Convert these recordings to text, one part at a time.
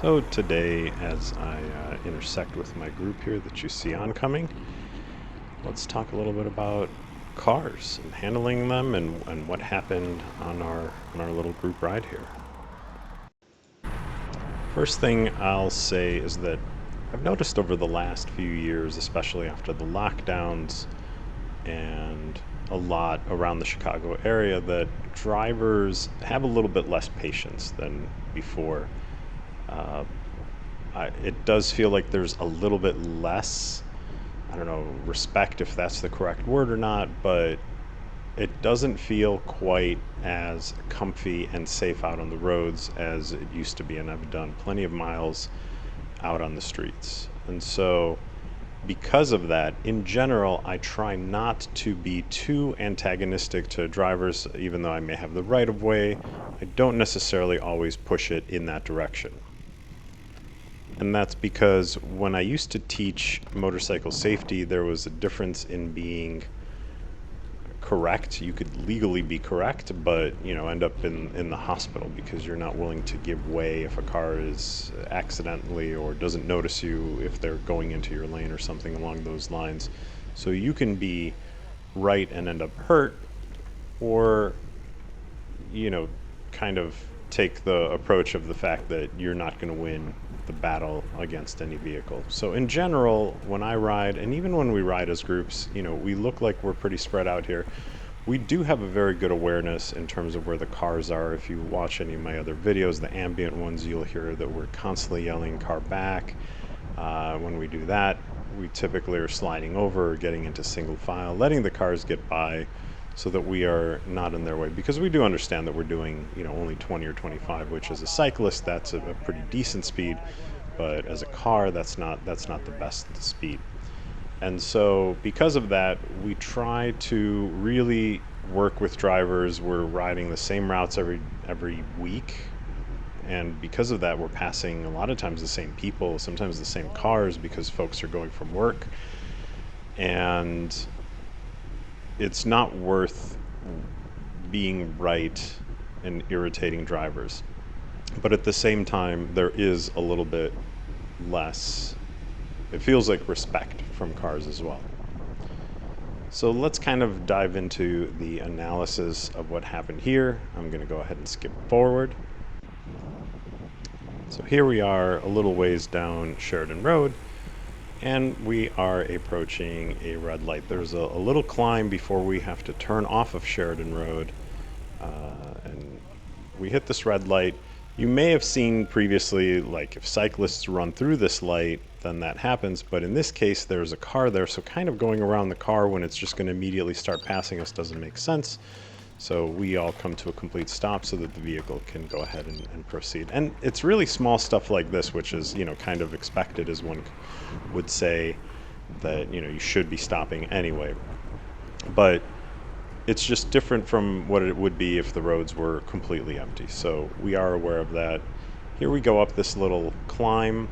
So today, as I intersect with my group here that you see oncoming, let's talk a little bit about cars and handling them and what happened on our little group ride here. First thing I'll say is that I've noticed over the last few years, especially after the lockdowns and a lot around the Chicago area, that drivers have a little bit less patience than before. Uh, it does feel like there's a little bit less, I don't know, respect if that's the correct word or not, but it doesn't feel quite as comfy and safe out on the roads as it used to be. And I've done plenty of miles out on the streets. And so, because of that, in general, I try not to be too antagonistic to drivers, even though I may have the right of way. I don't necessarily always push it in that direction. And that's because when I used to teach motorcycle safety, there was a difference in being correct. You could legally be correct, but end up in the hospital because you're not willing to give way if a car is accidentally or doesn't notice you if they're going into your lane or something along those lines. So you can be right and end up hurt, or kind of take the approach of the fact that you're not going to win the battle against any vehicle. So in general, when I ride, and even when we ride as groups, we look like we're pretty spread out here. We do have a very good awareness in terms of where the cars are. If you watch any of my other videos, the ambient ones, you'll hear that we're constantly yelling car back. When we do that, we typically are sliding over or getting into single file, letting the cars get by so that we are not in their way, because we do understand that we're doing only 20 or 25, which as a cyclist that's a pretty decent speed, but as a car that's not the best speed. And so because of that, we try to really work with drivers. We're riding the same routes every week, and because of that, we're passing a lot of times the same people, sometimes the same cars, because folks are going from work, and it's not worth being right and irritating drivers. But at the same time, there is a little bit less, it feels like, respect from cars as well. So let's kind of dive into the analysis of what happened here. I'm going to go ahead and skip forward. So here we are a little ways down Sheridan Road, and we are approaching a red light. There's a little climb before we have to turn off of Sheridan Road, and we hit this red light. You may have seen previously, like if cyclists run through this light, then that happens, but in this case there's a car there, so kind of going around the car when it's just going to immediately start passing us doesn't make sense. So we all come to a complete stop so that the vehicle can go ahead and proceed. And it's really small stuff like this, which is, kind of expected, as one would say, that, you should be stopping anyway. But it's just different from what it would be if the roads were completely empty. So we are aware of that. Here we go up this little climb,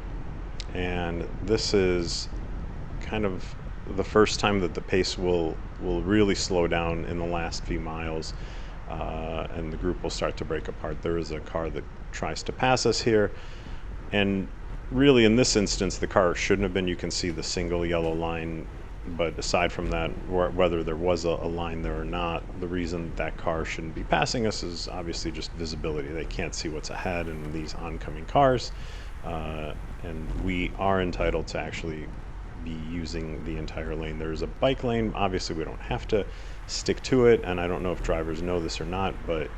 and this is kind of the first time that the pace will really slow down in the last few miles, and the group will start to break apart. There is a car that tries to pass us here, and really in this instance the car shouldn't have been. You can see the single yellow line, but aside from that, whether there was a line there or not, the reason that car shouldn't be passing us is obviously just visibility. They can't see what's ahead in these oncoming cars, and we are entitled to actually be using the entire lane. There's a bike lane. Obviously we don't have to stick to it, and I don't know if drivers know this or not, but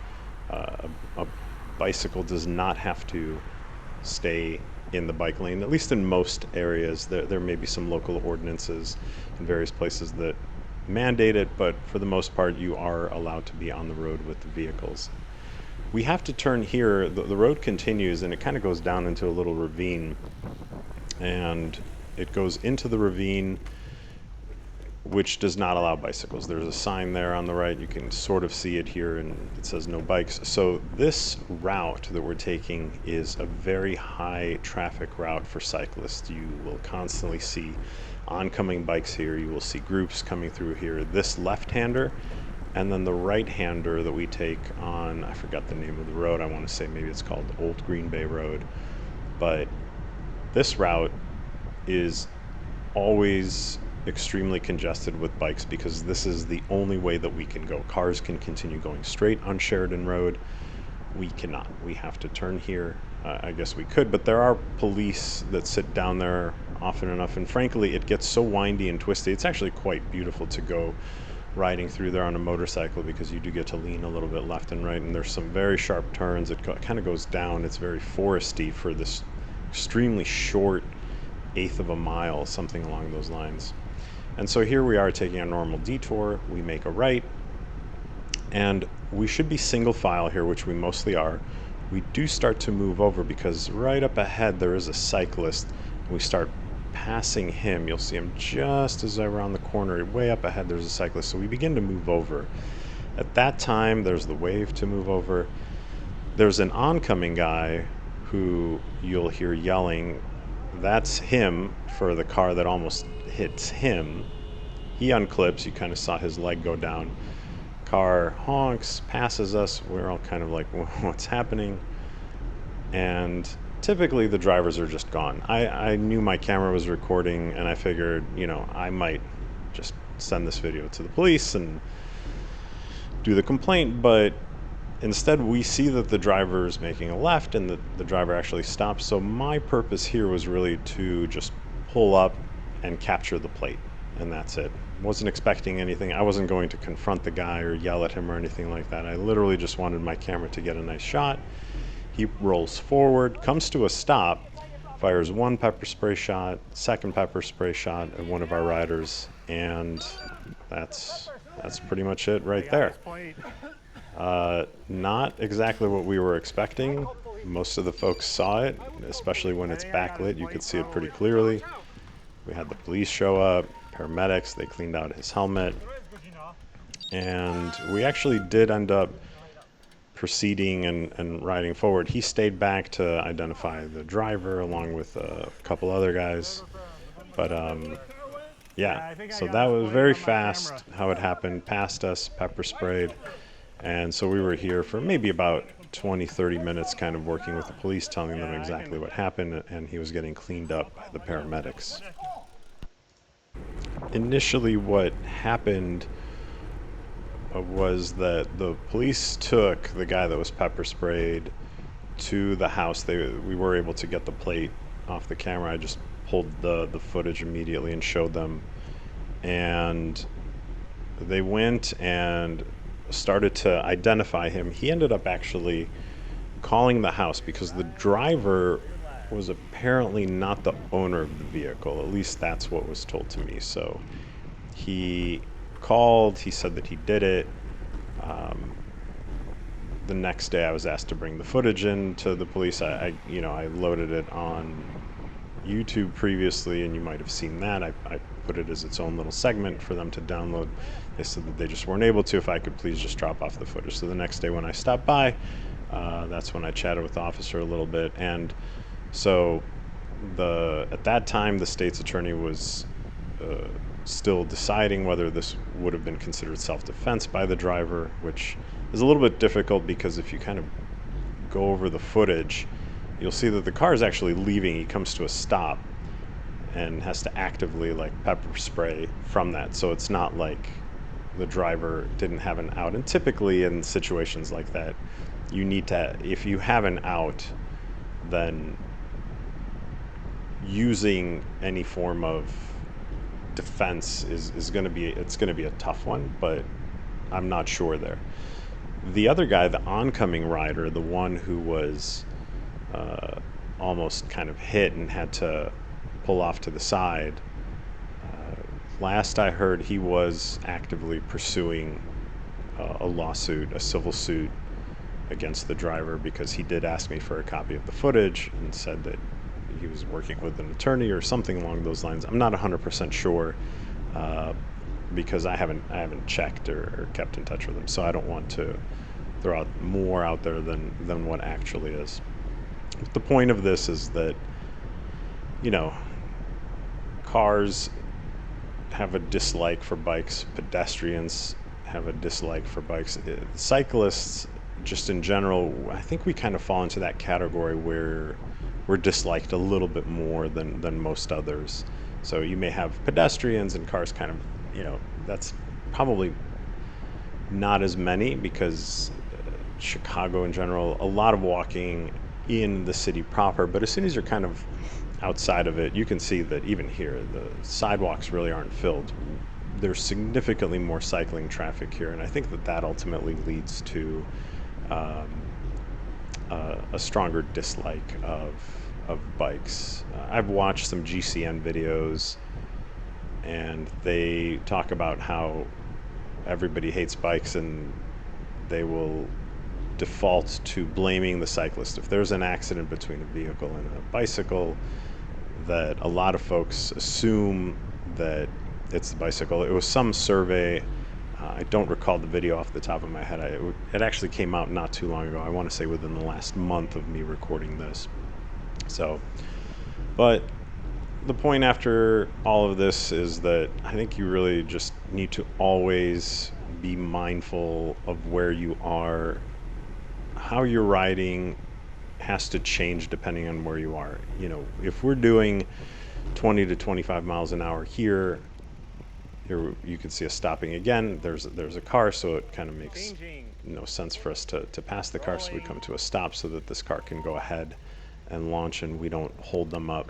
a bicycle does not have to stay in the bike lane, at least in most areas. There may be some local ordinances in various places that mandate it, but for the most part you are allowed to be on the road with the vehicles. We have to turn here. The road continues, and it kind of goes down into a little ravine, and it goes into the ravine, which does not allow bicycles. There's a sign there on the right. You can sort of see it here, and it says no bikes. So this route that we're taking is a very high traffic route for cyclists. You will constantly see oncoming bikes here. You will see groups coming through here. This left-hander, and then the right-hander that we take on, I forgot the name of the road. I want to say maybe it's called Old Green Bay Road. But this route is always extremely congested with bikes because this is the only way that we can go. Cars can continue going straight on Sheridan Road. We cannot. We have to turn here. I guess we could, but there are police that sit down there often enough, and frankly, it gets so windy and twisty. It's actually quite beautiful to go riding through there on a motorcycle because you do get to lean a little bit left and right, and there's some very sharp turns. It kind of goes down. It's very foresty for this extremely short eighth of a mile, something along those lines. And so here we are taking a normal detour. We make a right, and we should be single file here, which we mostly are. We do start to move over because right up ahead there is a cyclist. We start passing him. You'll see him just as I round the corner. Way up ahead there's a cyclist, so we begin to move over. At that time there's the wave to move over. There's an oncoming guy who you'll hear yelling. That's him for the car that almost hits him. He unclips. You kind of saw his leg go down. Car honks, passes us. We're all kind of like, what's happening? And typically the drivers are just gone. I knew my camera was recording, and I figured, I might just send this video to the police and do the complaint, but instead we see that the driver is making a left and the driver actually stops. So my purpose here was really to just pull up and capture the plate, and that's it. Wasn't expecting anything. I wasn't going to confront the guy or yell at him or anything like that. I literally just wanted my camera to get a nice shot. He rolls forward, comes to a stop, fires one pepper spray shot, second pepper spray shot at one of our riders, and that's pretty much it right there. Not exactly what we were expecting. Most of the folks saw it, especially when it's backlit. You could see it pretty clearly. We had the police show up, paramedics, they cleaned out his helmet, and we actually did end up proceeding and riding forward. He stayed back to identify the driver along with a couple other guys, but yeah, so that was very fast how it happened. Past us, pepper sprayed, and so we were here for maybe about 20-30 minutes kind of working with the police, telling them exactly what happened, and he was getting cleaned up by the paramedics. Initially what happened was that the police took the guy that was pepper sprayed to the house. We were able to get the plate off the camera. I just pulled the footage immediately and showed them, and they went and started to identify him. He ended up actually calling the house because the driver was apparently not the owner of the vehicle. At least that's what was told to me. So he called, he said that he did it. The next day I was asked to bring the footage in to the police. I loaded it on YouTube previously, and you might have seen that. I put it as its own little segment for them to download. They said that they just weren't able to, if I could please just drop off the footage. So the next day when I stopped by, that's when I chatted with the officer a little bit. And so at that time, the state's attorney was still deciding whether this would have been considered self-defense by the driver, which is a little bit difficult because if you kind of go over the footage, you'll see that the car is actually leaving. He comes to a stop and has to actively pepper spray from that. So it's not like the driver didn't have an out. And typically in situations like that, you need to, if you have an out, then using any form of defense is going to be a tough one, but I'm not sure there. The other guy, the oncoming rider, the one who was almost kind of hit and had to pull off to the side, last I heard he was actively pursuing a lawsuit, a civil suit against the driver, because he did ask me for a copy of the footage and said that he was working with an attorney or something along those lines. I'm not 100% sure because I haven't checked or kept in touch with him, so I don't want to throw out more out there than what actually is. But the point of this is that, cars have a dislike for bikes, pedestrians have a dislike for bikes, cyclists just in general. I think we kind of fall into that category where we're disliked a little bit more than most others. So you may have pedestrians and cars kind of, that's probably not as many because Chicago in general, a lot of walking in the city proper, but as soon as you're kind of outside of it, you can see that even here, the sidewalks really aren't filled. There's significantly more cycling traffic here, and I think that ultimately leads to um, a stronger dislike of bikes. I've watched some GCN videos, and they talk about how everybody hates bikes, and they will default to blaming the cyclist. If there's an accident between a vehicle and a bicycle, that a lot of folks assume that it's the bicycle. It was some survey. I don't recall the video off the top of my head. It actually came out not too long ago. I want to say within the last month of me recording this. So, but the point after all of this is that I think you really just need to always be mindful of where you are. How you're riding has to change depending on where you are. If we're doing 20 to 25 miles an hour here you can see us stopping again. There's a car, so it kind of makes no sense for us to pass the car, so we come to a stop so that this car can go ahead and launch and we don't hold them up.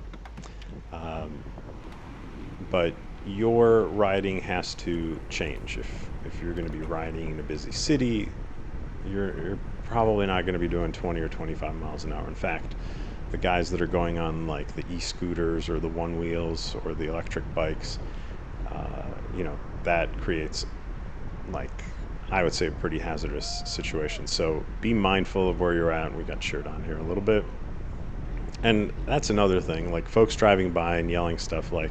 But your riding has to change. If you're going to be riding in a busy city, you're probably not going to be doing 20 or 25 miles an hour. In fact, the guys that are going on like the e-scooters or the one wheels or the electric bikes, that creates, like, I would say, a pretty hazardous situation. So be mindful of where you're at. We got cheered on here a little bit. And that's another thing, like folks driving by and yelling stuff, like,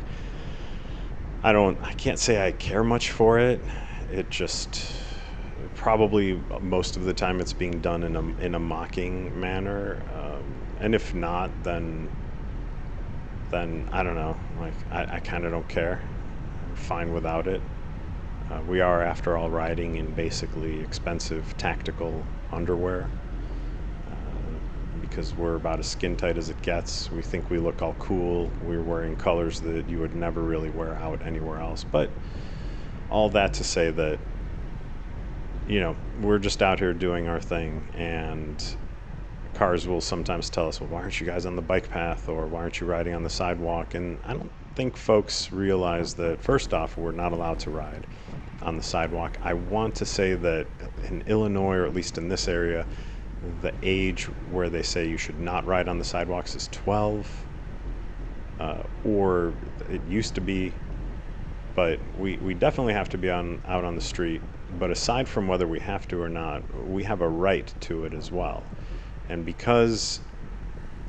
I can't say I care much for it. It just, probably most of the time it's being done in a mocking manner. And if not, then I don't know, like, I kind of don't care. I'm fine without it. We are, after all, riding in basically expensive tactical underwear because we're about as skin tight as it gets. We think we look all cool. We're wearing colors that you would never really wear out anywhere else. But all that to say that, we're just out here doing our thing, and cars will sometimes tell us, well, why aren't you guys on the bike path, or why aren't you riding on the sidewalk? And I don't think folks realize that, first off, we're not allowed to ride on the sidewalk. I want to say that in Illinois, or at least in this area, the age where they say you should not ride on the sidewalks is 12, or it used to be, but we definitely have to be out on the street. But aside from whether we have to or not, we have a right to it as well. And because,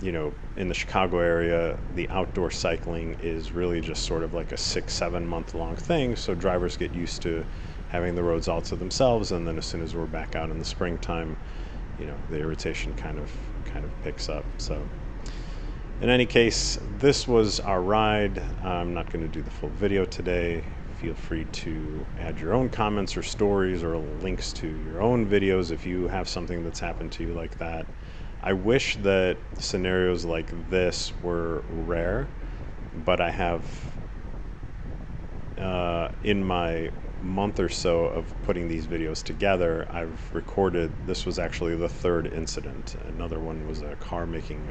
in the Chicago area, the outdoor cycling is really just sort of like a 6-7 month long thing. So drivers get used to having the roads all to themselves. And then as soon as we're back out in the springtime, the irritation kind of picks up. So in any case, this was our ride. I'm not going to do the full video today. Feel free to add your own comments or stories or links to your own videos if you have something that's happened to you like that. I wish that scenarios like this were rare, but I have, in my month or so of putting these videos together, I've recorded, this was actually the third incident. Another one was a car making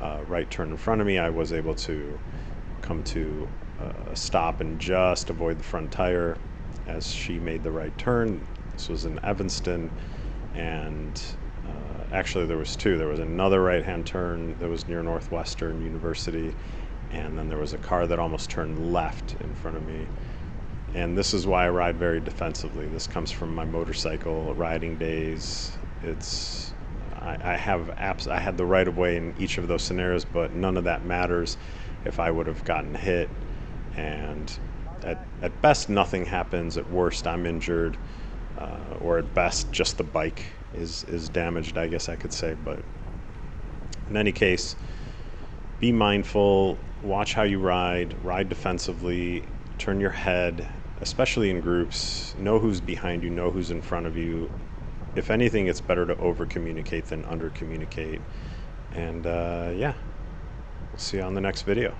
a right turn in front of me. I was able to come to a stop and just avoid the front tire as she made the right turn. This was in Evanston, and actually there was two. There was another right-hand turn that was near Northwestern University, and then there was a car that almost turned left in front of me. And this is why I ride very defensively. This comes from my motorcycle riding days. I had the right of way in each of those scenarios, but none of that matters if I would have gotten hit. And at best, nothing happens. At worst, I'm injured, or at best, just the bike is damaged, I guess I could say. But in any case, be mindful, watch how you ride defensively, turn your head, especially in groups, know who's behind you, know who's in front of you. If anything, it's better to over communicate than under communicate. And yeah, See you on the next video.